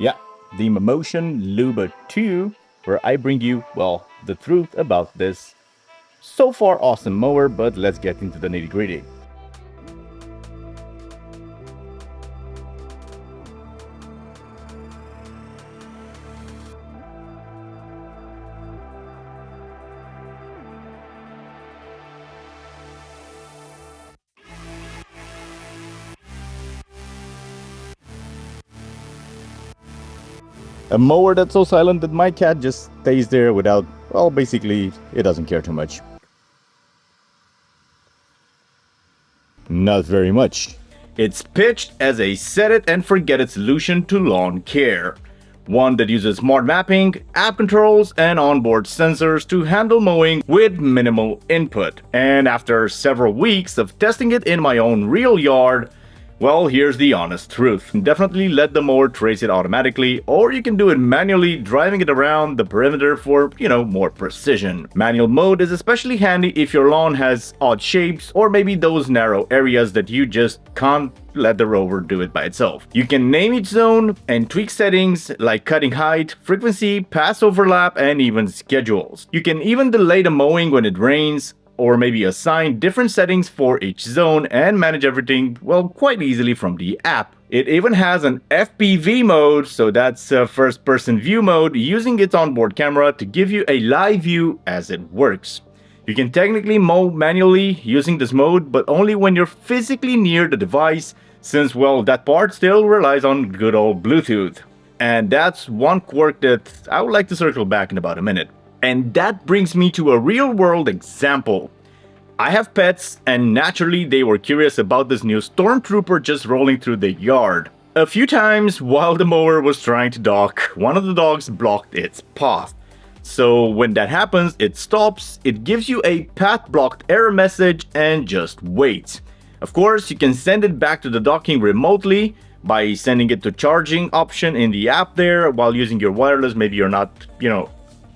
Yeah, the Mammotion Luba 2, where I bring you, well, the truth about this so far awesome mower, but let's get into the nitty gritty. A mower that's so silent that my cat just stays there without, well, basically, it doesn't care too much. Not very much. It's pitched as a set it and forget it solution to lawn care. One that uses smart mapping, app controls, and onboard sensors to handle mowing with minimal input. And after several weeks of testing it in my own real yard, well, here's the honest truth. Definitely let the mower trace it automatically, or you can do it manually, driving it around the perimeter for, more precision. Manual mode is especially handy if your lawn has odd shapes, or maybe those narrow areas that you just can't let the rover do it by itself. You can name each zone and tweak settings like cutting height, frequency, pass overlap, and even schedules. You can even delay the mowing when it rains, or maybe assign different settings for each zone and manage everything, well, quite easily from the app. It even has an FPV mode, so that's a first-person view mode, using its onboard camera to give you a live view as it works. You can technically mow manually using this mode, but only when you're physically near the device, since, well, that part still relies on good old Bluetooth. And that's one quirk that I would like to circle back in about a minute. And that brings me to a real-world example. I have pets, and naturally they were curious about this new stormtrooper just rolling through the yard. A few times while the mower was trying to dock, one of the dogs blocked its path. So when that happens, it stops, it gives you a path blocked error message, and just waits. Of course, you can send it back to the docking remotely by sending it to charging option in the app there while using your wireless. Maybe you're not,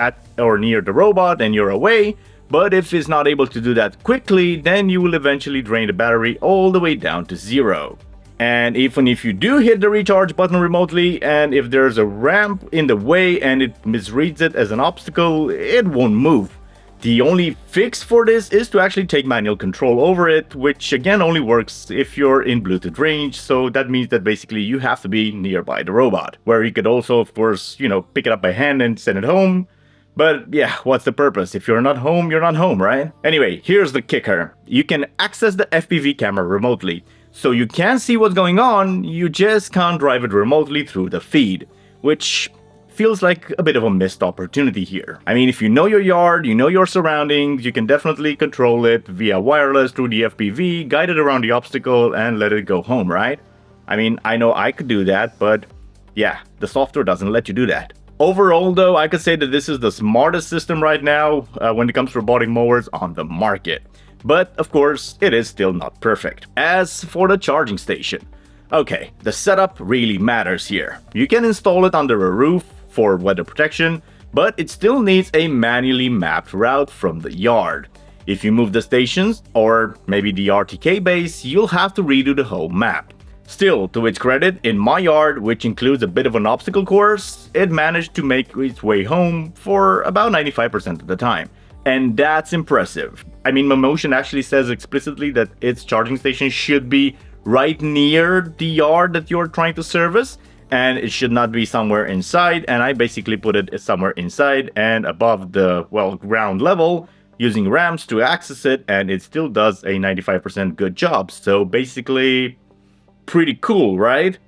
at or near the robot and you're away, but if it's not able to do that quickly, then you will eventually drain the battery all the way down to 0. And even if you do hit the recharge button remotely, and if there's a ramp in the way and it misreads it as an obstacle, it won't move. The only fix for this is to actually take manual control over it, which again only works if you're in Bluetooth range, so that means that basically you have to be nearby the robot, where you could also, of course, pick it up by hand and send it home. But yeah, what's the purpose? If you're not home, you're not home, right? Anyway, here's the kicker. You can access the FPV camera remotely. So you can see what's going on, you just can't drive it remotely through the feed. Which feels like a bit of a missed opportunity here. I mean, if you know your yard, you know your surroundings, you can definitely control it via wireless through the FPV, guide it around the obstacle, and let it go home, right? I mean, I know I could do that, but yeah, the software doesn't let you do that. Overall though, I could say that this is the smartest system right now when it comes to robotic mowers on the market. But of course, it is still not perfect. As for the charging station, okay, the setup really matters here. You can install it under a roof for weather protection, but it still needs a manually mapped route from the yard. If you move the stations, or maybe the RTK base, you'll have to redo the whole map. Still, to its credit, in my yard, which includes a bit of an obstacle course, it managed to make its way home for about 95% of the time. And that's impressive. I mean, Mammotion actually says explicitly that its charging station should be right near the yard that you're trying to service, and it should not be somewhere inside, and I basically put it somewhere inside and above the, well, ground level, using ramps to access it, and it still does a 95% good job. So basically, pretty cool, right?